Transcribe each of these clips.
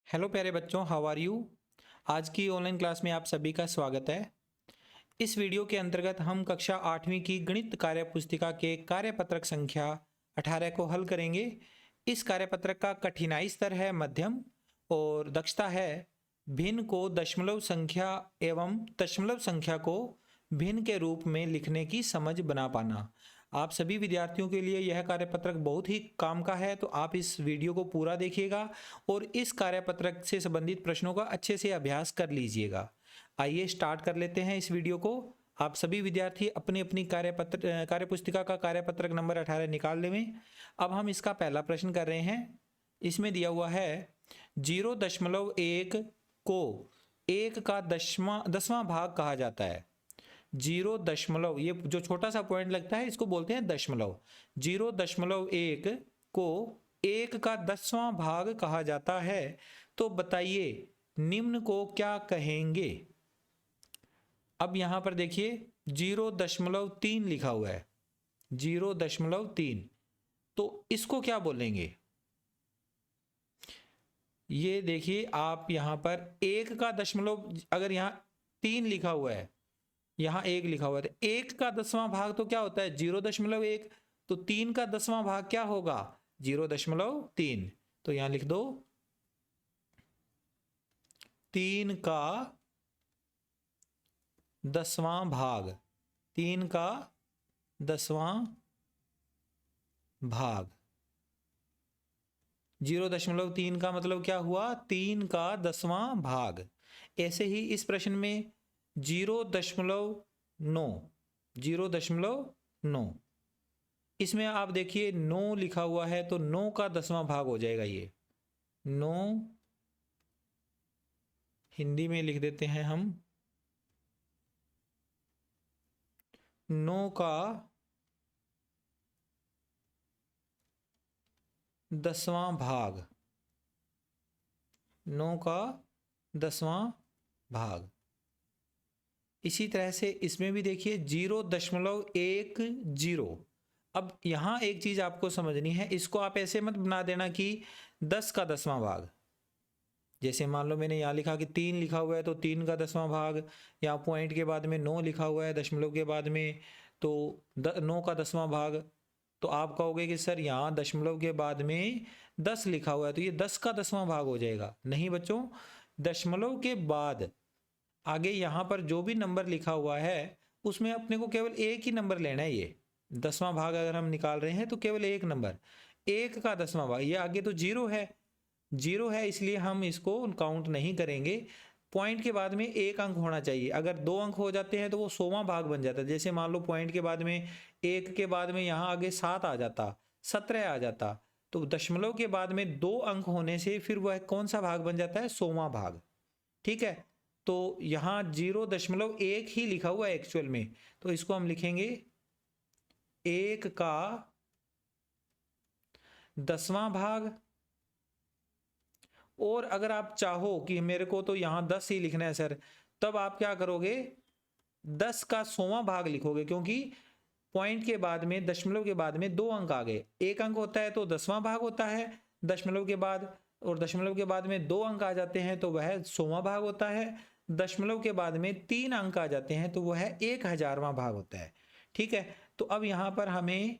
Hello प्यारे बच्चों, how are you. आज की ऑनलाइन क्लास में आप सभी का स्वागत है। इस वीडियो के अंतर्गत हम कक्षा 8वीं की गणित कार्य पुस्तिका के कार्यपत्रक संख्या 18 को हल करेंगे। इस कार्यपत्रक का कठिनाई स्तर है मध्यम और दक्षता है भिन्न को दशमलव संख्या एवं दशमलव संख्या को भिन्न के रूप में लिखने की समझ बना पाना। आप सभी विद्यार्थियों के लिए यह कार्यपत्रक बहुत ही काम का है, तो आप इस वीडियो को पूरा देखिएगा और इस कार्यपत्रक से संबंधित प्रश्नों का अच्छे से अभ्यास कर लीजिएगा। आइए स्टार्ट कर लेते हैं इस वीडियो को। आप सभी विद्यार्थी अपनी अपनी कार्यपुस्तिका का कार्यपत्रक नंबर 18 निकाल लें। अब हम इसका पहला प्रश्न कर रहे हैं। इसमें दिया हुआ है 0.1 को 1 का दसवां भाग कहा जाता है। 0. ये जो छोटा सा पॉइंट लगता है इसको बोलते हैं दशमलव। 0.1 को 1 का 10वां भाग कहा जाता है। तो बताइए निम्न को क्या कहेंगे। अब यहां पर देखिए 0.3 लिखा हुआ है, 0.3, तो इसको क्या बोलेंगे। ये देखिए आप यहां पर 1 का दशमलव, अगर यहां 3 लिखा हुआ है, यहां 1 लिखा हुआ है, 1 का 10वां भाग तो क्या होता है 0.1, तो 3 का 10वां भाग क्या होगा 0.3। तो यहां लिख दो 3 का 10वां भाग, 3 का 10वां भाग। 0.3 का मतलब क्या हुआ 3 का 10वां भाग। ऐसे ही इस प्रश्न में 0.9 इसमें आप देखिए 9 लिखा हुआ है, तो 9 का 10वां भाग हो जाएगा। ये 9 हिंदी में लिख देते हैं हम, 9 का 10वां भाग, 9 का 10वां भाग। इसी तरह से इसमें भी देखिए 0.10। अब यहां एक चीज आपको समझनी है, इसको आप ऐसे मत बना देना कि 10 का 10वां भाग। जैसे मान लो मैंने यहाँ लिखा कि 3 लिखा हुआ है तो 3 का 10वां भाग, या पॉइंट के बाद में 9 लिखा हुआ है दशमलव के बाद में, तो 9 का 10वां भाग। तो आप कहोगे कि सर यहाँ दशमलव के बाद में 10 लिखा हुआ है तो ये 10 का 10वां भाग हो जाएगा। नहीं बच्चों, दशमलव के बाद आगे यहाँ पर जो भी नंबर लिखा हुआ है उसमें अपने को केवल एक ही नंबर लेना है। ये 10वां भाग अगर हम निकाल रहे हैं तो केवल एक नंबर, 1 का 10वां भाग। ये आगे तो 0 है, 0 है, इसलिए हम इसको काउंट नहीं करेंगे। पॉइंट के बाद में एक अंक होना चाहिए। अगर 2 अंक हो जाते हैं तो वो 100वां भाग बन जाता है। जैसे मान लो पॉइंट के बाद में 1 के बाद में यहाँ आगे 7 आ जाता, 17 आ जाता, तो दशमलव के बाद में 2 अंक होने से फिर वह कौन सा भाग बन जाता है 100वां भाग। ठीक है, तो यहाँ 0.1 ही लिखा हुआ है एक्चुअल में, तो इसको हम लिखेंगे 1 का 10वां भाग। और अगर आप चाहो कि मेरे को तो यहाँ 10 ही लिखना है सर, तब आप क्या करोगे 10 का 100वां भाग लिखोगे, क्योंकि पॉइंट के बाद में दशमलव के बाद में 2 अंक आ गए। एक अंक होता है तो 10वां भाग होता है दशमलव के बाद, और दशमलव के बाद में 2 अंक आ जाते हैं तो वह 100वां भाग होता है। दशमलव के बाद में 3 अंक आ जाते हैं तो वह 1000वां भाग होता है। ठीक है, तो अब यहाँ पर हमें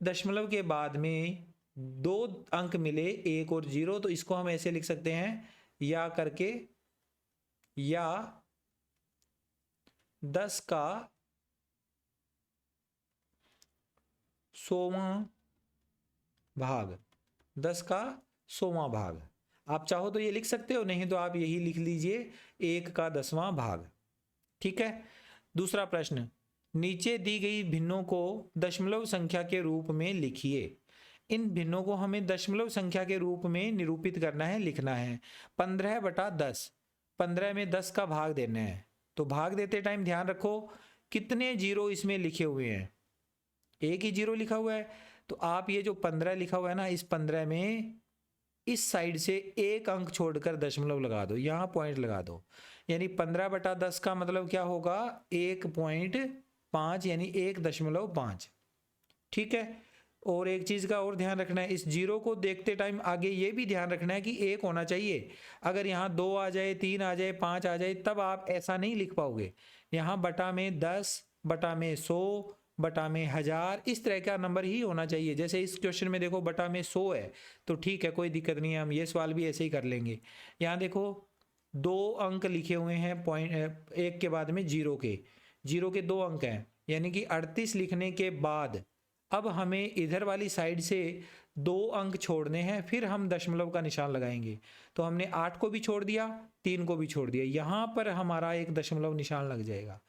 दशमलव के बाद में 2 अंक मिले, 1 और 0, तो इसको हम ऐसे लिख सकते हैं या करके, या 10 का 100वां भाग, 10 का 100वां भाग। आप चाहो तो ये लिख सकते हो, नहीं तो आप यही लिख लीजिए 1 का 10वां भाग। ठीक है, दूसरा प्रश्न, नीचे दी गई भिन्नों को दशमलव संख्या के रूप में लिखिए। इन भिन्नों को हमें दशमलव संख्या के रूप में निरूपित करना है, लिखना है। 15/10, 15 में 10 का भाग देना है। तो भाग देते टाइम ध्यान रखो कितने 0 इसमें लिखे हुए हैं, एक ही 0 लिखा हुआ है। तो आप ये जो 15 लिखा हुआ है ना, इस 15 में इस साइड से एक अंक छोड़कर दशमलव लगा दो, यहां पॉइंट लगा दो। यानी 15/10 का मतलब क्या होगा 1.5, यानी 1.5। ठीक है, और एक चीज़ का और ध्यान रखना है, इस जीरो को देखते टाइम आगे ये भी ध्यान रखना है कि 1 होना चाहिए। अगर यहाँ 2 आ जाए, 3 आ जाए, 5 आ जाए, तब आप ऐसा नहीं लिख पाओगे। यहाँ बटा में 10, बटा में 100, बटा में 1000, इस तरह का नंबर ही होना चाहिए। जैसे इस क्वेश्चन में देखो बटा में 100 है, तो ठीक है, कोई दिक्कत नहीं है, हम ये सवाल भी ऐसे ही कर लेंगे। यहाँ देखो 2 अंक लिखे हुए हैं पॉइंट, एक के बाद में जीरो के 2 अंक हैं, यानी कि 38 लिखने के बाद अब हमें इधर वाली साइड से 2 अंक छोड़ने हैं, फिर हम दशमलव का निशान लगाएंगे। तो हमने 8 को भी छोड़ दिया, 3 को भी छोड़ दिया, यहाँ पर हमारा एक दशमलव निशान लग जाएगा।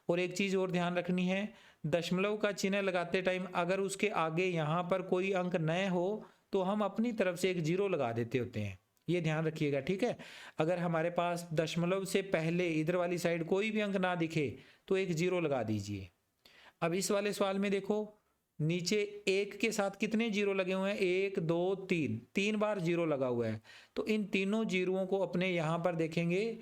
और एक चीज़ और ध्यान रखनी है, दशमलव का चिन्ह लगाते टाइम अगर उसके आगे यहाँ पर कोई अंक न हो तो हम अपनी तरफ से एक जीरो लगा देते होते हैं, ये ध्यान रखिएगा, ठीक है। अगर हमारे पास दशमलव से पहले इधर वाली साइड कोई भी अंक ना दिखे तो एक जीरो लगा दीजिए। अब इस वाले सवाल में देखो नीचे 1 के साथ कितने जीरो लगे हुए हैं, 1 2 3, 3 बार जीरो लगा हुआ है। तो इन तीनों जीरोओं को अपने यहाँ पर देखेंगे,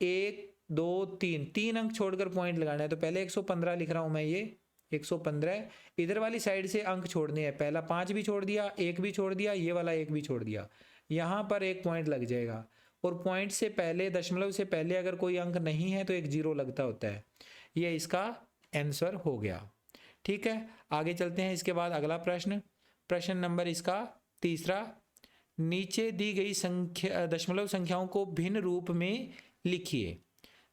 1 2 3, 3 अंक छोड़कर पॉइंट लगाना है। तो पहले 115 लिख रहा हूँ मैं, ये 115, इधर वाली साइड से अंक छोड़ने हैं, पहला 5 भी छोड़ दिया, 1 भी छोड़ दिया, ये वाला 1 भी छोड़ दिया, यहाँ पर एक पॉइंट लग जाएगा। और पॉइंट से पहले, दशमलव से पहले अगर कोई अंक नहीं है तो एक जीरो लगता होता है। ये इसका आंसर हो गया, ठीक है। आगे चलते हैं। इसके बाद अगला प्रश्न नंबर इसका तीसरा, नीचे दी गई संख्या दशमलव संख्याओं को भिन्न रूप में लिखिए।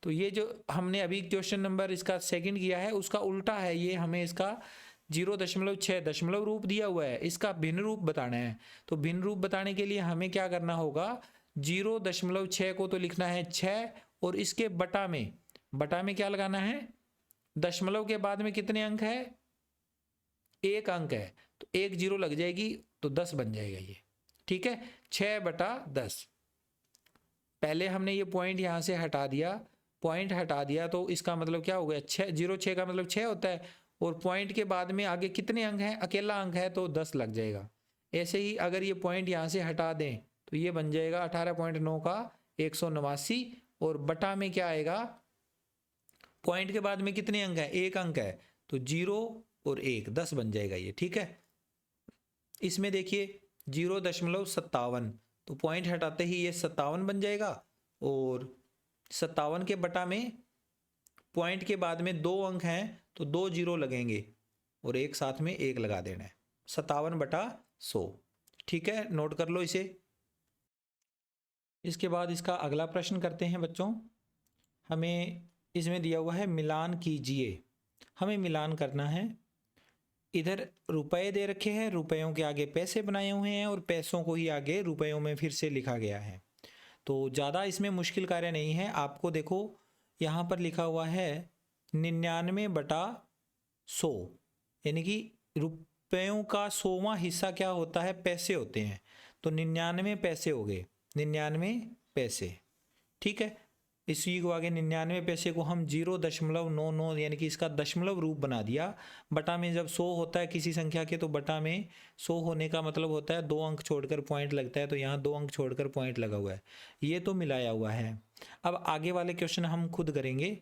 तो ये जो हमने अभी क्वेश्चन नंबर इसका सेकंड किया है उसका उल्टा है, ये हमें इसका 0.6 दशमलव रूप दिया हुआ है, इसका भिन्न रूप बताना है। तो भिन्न रूप बताने के लिए हमें क्या करना होगा, 0.6 को तो लिखना है 6, और इसके बटा में क्या लगाना है, दशमलव के बाद में कितने अंक है, 1 अंक है, तो 1 जीरो लग जाएगी, तो 10 बन जाएगा ये, ठीक है। 6/10, पहले हमने ये पॉइंट यहाँ से हटा दिया, तो इसका मतलब क्या हो गया, 6 का मतलब 6 होता है, और पॉइंट के बाद में आगे कितने अंक हैं, अकेला अंक है, तो 10 लग जाएगा। ऐसे ही अगर ये पॉइंट यहाँ से हटा दें तो ये बन जाएगा 18.9 का 189, और बटा में क्या आएगा, पॉइंट के बाद में कितने अंक है, 1 अंक है, तो 0 और 1, 10 बन जाएगा ये, ठीक है। इसमें देखिए 0.57, तो पॉइंट हटाते ही ये 57 बन जाएगा, और 57 के बटा में पॉइंट के बाद में 2 अंक हैं तो 2 जीरो लगेंगे, और एक साथ में 1 लगा देना है, 57/100, ठीक है, नोट कर लो इसे। इसके बाद इसका अगला प्रश्न करते हैं बच्चों। हमें इसमें दिया हुआ है मिलान कीजिए, हमें मिलान करना है। इधर रुपए दे रखे हैं, रुपयों के आगे पैसे बनाए हुए हैं, और पैसों को ही आगे रुपयों में फिर से लिखा गया है। तो ज़्यादा इसमें मुश्किल कार्य नहीं है। आपको देखो यहाँ पर लिखा हुआ है 99/100, यानी कि रुपयों का 100वां हिस्सा क्या होता है, पैसे होते हैं। तो 99 पैसे हो गए, 99 पैसे, ठीक है। इसी को आगे 99 पैसे को हम 0.99 यानी कि इसका दशमलव रूप बना दिया। बटा में जब 100 होता है किसी संख्या के, तो बटा में 100 होने का मतलब होता है 2 अंक छोड़कर पॉइंट लगता है, तो यहाँ 2 अंक छोड़कर पॉइंट लगा हुआ है, ये तो मिलाया हुआ है। अब आगे वाले क्वेश्चन हम खुद करेंगे।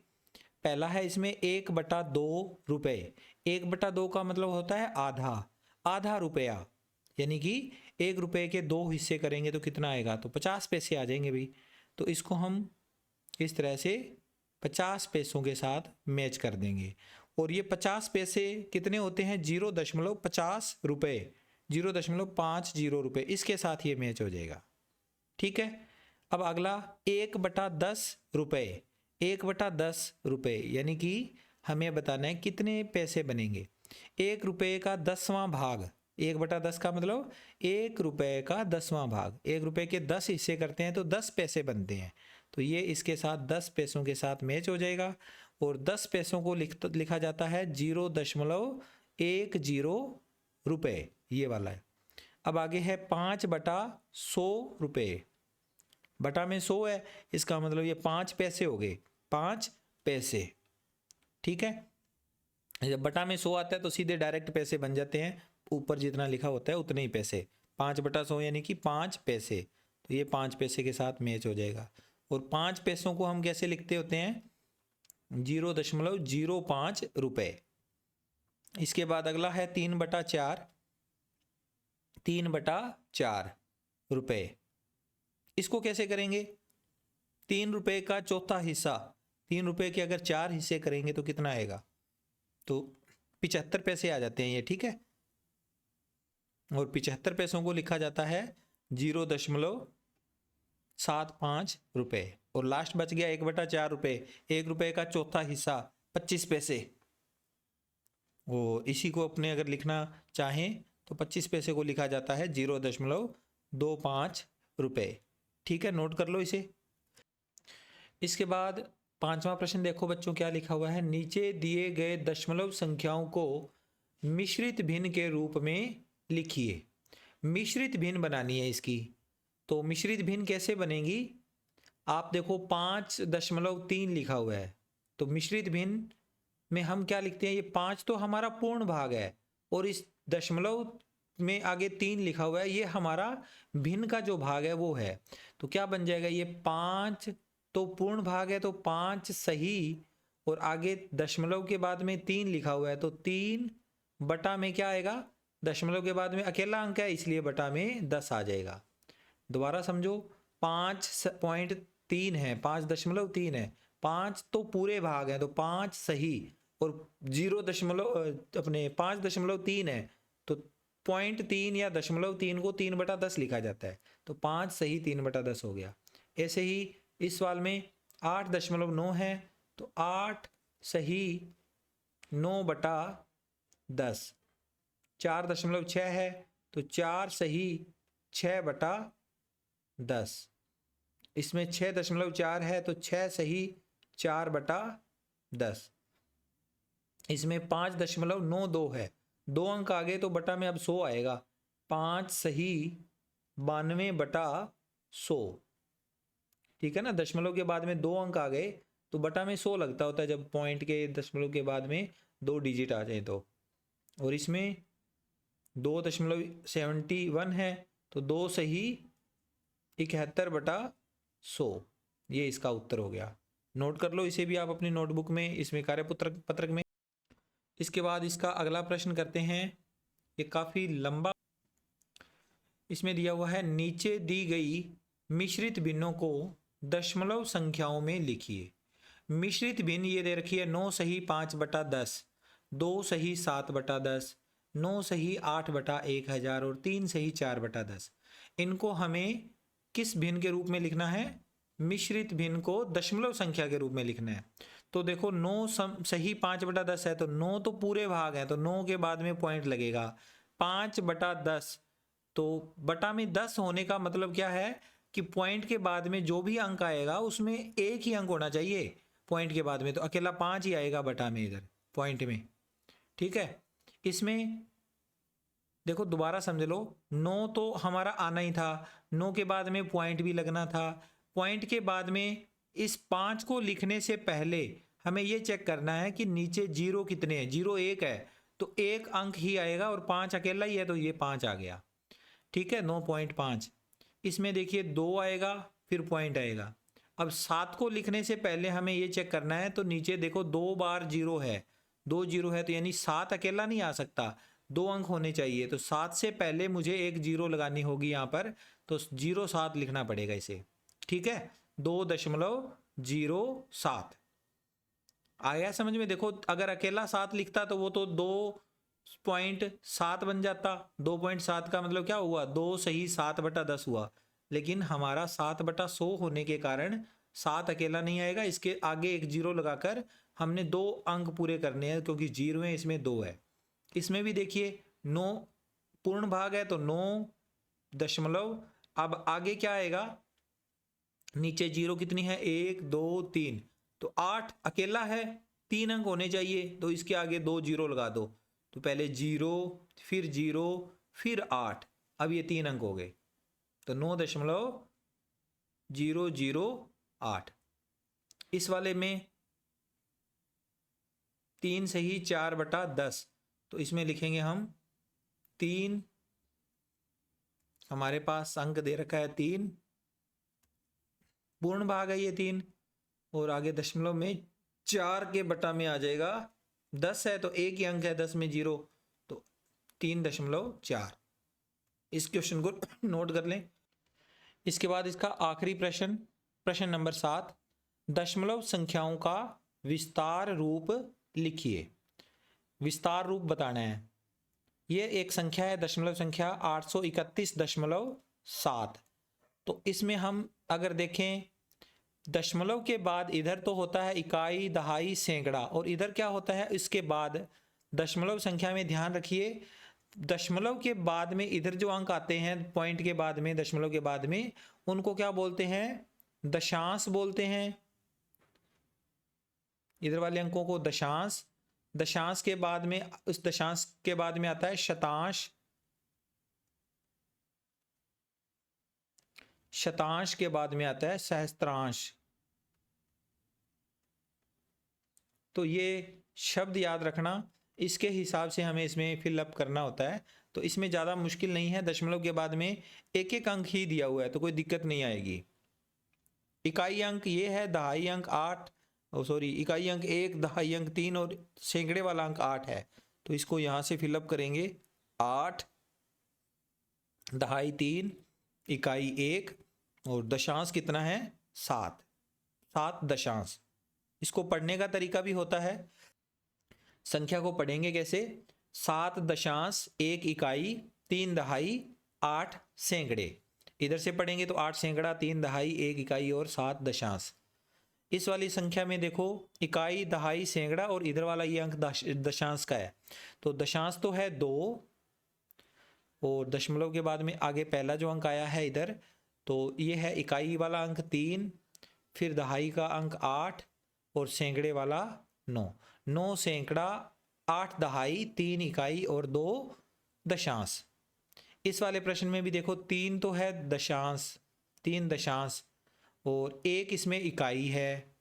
पहला है इसमें 1/2 रुपये, 1/2 का मतलब होता है आधा रुपया, यानी कि 1 रुपये के 2 हिस्से करेंगे तो कितना आएगा, तो 50 पैसे आ जाएंगे भाई। तो इसको हम इस तरह से 50 पैसों के साथ मैच कर देंगे, और ये 50 पैसे कितने होते हैं, 0.50 रुपये, 0.50 रुपये, इसके साथ ये मैच हो जाएगा, ठीक है। अब अगला 1/10 रुपये, 1/10 रुपये, यानी कि हमें बताना है कितने पैसे बनेंगे। 1 रुपये का 10वां भाग, 1/10 का मतलब 1 रुपये का 10वां भाग, 1 रुपये के 10 हिस्से करते हैं तो 10 पैसे बनते हैं, तो ये इसके साथ 10 पैसों के साथ मैच हो जाएगा। और 10 पैसों को लिखा जाता है 0.10 रुपये, ये वाला है। अब आगे है 5/100 रुपये, बटा में 100 है, इसका मतलब ये 5 पैसे हो गए, 5 पैसे, ठीक है। जब बटा में 100 आता है तो सीधे डायरेक्ट पैसे बन जाते हैं, ऊपर जितना लिखा होता है उतने ही पैसे, 5/100 यानी कि 5 पैसे, तो ये 5 पैसे के साथ मैच हो जाएगा। और 5 पैसों को हम कैसे लिखते होते हैं, 0.05 रुपये। इसके बाद अगला है 3/4, 3/4 रुपये। इसको कैसे करेंगे? 3 रुपये का चौथा हिस्सा, 3 रुपये के अगर 4 हिस्से करेंगे तो कितना आएगा? तो 75 पैसे आ जाते हैं ये, ठीक है। और 75 पैसों को लिखा जाता है 0.75 रुपये। और लास्ट बच गया 1/4 रुपये, 1 रुपये का चौथा हिस्सा 25 पैसे। वो इसी को अपने अगर लिखना चाहें तो 25 पैसे को लिखा जाता है 0.25 रुपये, ठीक है। नोट कर लो इसे। इसके बाद 5वां प्रश्न देखो बच्चों, क्या लिखा हुआ है? नीचे दिए गए दशमलव संख्याओं को मिश्रित भिन्न के रूप में लिखिए। मिश्रित भिन्न बनानी है इसकी, तो मिश्रित भिन्न कैसे बनेगी? आप देखो 5.3 लिखा हुआ है, तो मिश्रित भिन्न में हम क्या लिखते हैं? ये 5 तो हमारा पूर्ण भाग है और इस दशमलव में आगे 3 लिखा हुआ है, ये हमारा भिन्न का जो भाग है वो है। तो क्या बन जाएगा? ये 5 तो पूर्ण भाग है, तो 5 सही, और आगे दशमलव के बाद में 3 लिखा हुआ है, तो 3 बटा में क्या आएगा? दशमलव के बाद में अकेला अंक है, इसलिए बटा में 10 आ जाएगा। दोबारा समझो, 5.3 है, 5.3 है, 5 तो पूरे भाग है, तो 5 सही, और 5.3 है, तो 0.3 या 0.3 को 3/10 लिखा जाता है, तो 5 सही 3/10 हो गया। ऐसे ही इस सवाल में 8.9 है, तो 8 सही 9/10। 4.6 है, तो 4 सही 6/10। इसमें 6.4 है, तो 6 सही 4/10। इसमें 5.92 है, 2 अंक आगे तो बटा में अब 100 आएगा, 5 सही 92/100, ठीक है ना। दशमलव के बाद में 2 अंक आ गए तो बटा में 100 लगता होता है, जब पॉइंट के दशमलव के बाद में 2 डिजिट आ जाए तो। और इसमें 2.71 है, तो 2 सही 71/100, ये इसका उत्तर हो गया। नोट कर लो इसे भी आप अपनी नोटबुक में, इसमें कार्यपत्रक में। इसके बाद इसका अगला प्रश्न करते हैं, ये काफ़ी लंबा। इसमें दिया हुआ है, नीचे दी गई मिश्रित भिन्नों को दशमलव संख्याओं में लिखिए। मिश्रित भिन्न ये दे रखी है 9 सही 5/10, 2 सही 7/10, 9 सही 8/1000 और 3 सही 4/10। इनको हमें किस भिन्न के रूप में लिखना है? मिश्रित भिन्न को दशमलव संख्या के रूप में लिखना है। तो देखो 9 सही 5/10 है, तो 9 तो पूरे भाग है, तो 9 के बाद में पॉइंट लगेगा। 5/10, तो बटा में 10 होने का मतलब क्या है कि पॉइंट के बाद में जो भी अंक आएगा उसमें एक ही अंक होना चाहिए पॉइंट के बाद में, तो अकेला 5 ही आएगा बटा में इधर पॉइंट में, ठीक है। इसमें देखो दोबारा समझ लो, 9 तो हमारा आना ही था, 9 के बाद में पॉइंट भी लगना था। पॉइंट के बाद में इस 5 को लिखने से पहले हमें ये चेक करना है कि नीचे 0 कितने हैं। 0 1 है, तो 1 अंक ही आएगा, और 5 अकेला ही है, तो ये 5 आ गया, ठीक है। 9.5। इसमें देखिए 2 आएगा, फिर पॉइंट आएगा। अब 7 को लिखने से पहले हमें ये चेक करना है, तो नीचे देखो 2 बार 0 है, 2 0 है, तो यानी 7 अकेला नहीं आ सकता, 2 अंक होने चाहिए, तो 7 से पहले मुझे एक 0 लगानी होगी यहाँ पर, तो 0.7 लिखना पड़ेगा इसे, ठीक है। 2.07 आया समझ में? देखो अगर अकेला 7 लिखता तो वो तो 2.7 बन जाता। 2.7 का मतलब क्या हुआ? 2 सही 7/10 हुआ, लेकिन हमारा 7/100 होने के कारण 7 अकेला नहीं आएगा, इसके आगे एक 0 लगाकर हमने 2 अंक पूरे करने हैं, क्योंकि 0 है इसमें 2 है। इसमें भी देखिए 9 पूर्ण भाग है, तो 9 दशमलव, अब आगे क्या आएगा? नीचे 0 कितनी है? 1 2 3, तो 8 अकेला है, 3 अंक होने चाहिए, तो इसके आगे 2 0 लगा दो, तो पहले 0 फिर 0 फिर 8, अब ये 3 अंक हो गए, तो 9.008। इस वाले में 3 सही 4/10, तो इसमें लिखेंगे हम 3, हमारे पास अंक दे रखा है 3, पूर्ण भाग है ये 3, और आगे दशमलव में 4 के बटा में आ जाएगा 10 है, तो एक ही अंक है 10 में 0, तो 3.4। इस क्वेश्चन को नोट कर लें। इसके बाद इसका आखिरी प्रश्न, प्रश्न नंबर 7, दशमलव संख्याओं का विस्तार रूप लिखिए। विस्तार रूप बताना है। ये एक संख्या है, दशमलव संख्या 831.7। तो इसमें हम अगर देखें, दशमलव के बाद इधर तो होता है इकाई, दहाई, सैकड़ा, और इधर क्या होता है इसके बाद दशमलव संख्या में ध्यान रखिए, दशमलव के बाद में इधर जो अंक आते हैं पॉइंट के बाद में, दशमलव के बाद में, उनको क्या बोलते हैं? दशांश बोलते हैं। इधर वाले अंकों को दशांश। दशांश के बाद में, उस दशांश के बाद में आता है शतांश। शतांश के बाद में आता है सहस्त्रांश। तो ये शब्द याद रखना, इसके हिसाब से हमें इसमें फिलअप करना होता है। तो इसमें ज़्यादा मुश्किल नहीं है, दशमलव के बाद में एक एक अंक ही दिया हुआ है तो कोई दिक्कत नहीं आएगी। इकाई अंक ये है, दहाई अंक 8, इकाई अंक 1, दहाई अंक 3 और सैकड़े वाला अंक 8 है। तो इसको यहाँ से फिलअप करेंगे, 8, दहाई 3, इकाई 1 और दशांश कितना है? 7 दशांश। इसको पढ़ने का तरीका भी होता है। संख्या को पढ़ेंगे कैसे? 7 दशांश 1 इकाई, 3 दहाई, 8 सैकड़े। इधर से पढ़ेंगे तो 8 सैकड़ा, 3 दहाई, 1 इकाई और 7 दशांश। इस वाली संख्या में देखो इकाई, दहाई, सैकड़ा और इधर वाला ये अंक दशांश का है। तो दशांश तो है 2 और दशमलव के बाद में आगे पहला जो अंक आया है इधर, तो ये है इकाई वाला अंक 3, फिर दहाई का अंक 8 और सैकड़े वाला 9। 9 सैकड़ा, 8 दहाई, 3 इकाई और 2 दशांश। इस वाले प्रश्न में भी देखो 3 तो है दशांश, 3 दशांश और 1 इसमें इकाई है,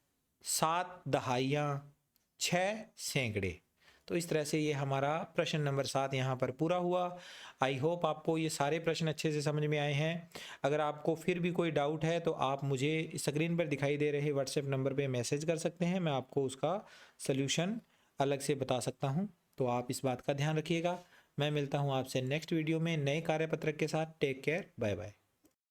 7 दहाइयाँ, 6 सैकड़े। तो इस तरह से ये हमारा प्रश्न नंबर 7 यहाँ पर पूरा हुआ। आई होप आपको ये सारे प्रश्न अच्छे से समझ में आए हैं। अगर आपको फिर भी कोई डाउट है तो आप मुझे स्क्रीन पर दिखाई दे रहे व्हाट्सएप नंबर पे मैसेज कर सकते हैं, मैं आपको उसका सल्यूशन अलग से बता सकता हूँ। तो आप इस बात का ध्यान रखिएगा। मैं मिलता हूँ आपसे नेक्स्ट वीडियो में नए कार्यपत्रक के साथ। Take care, bye bye.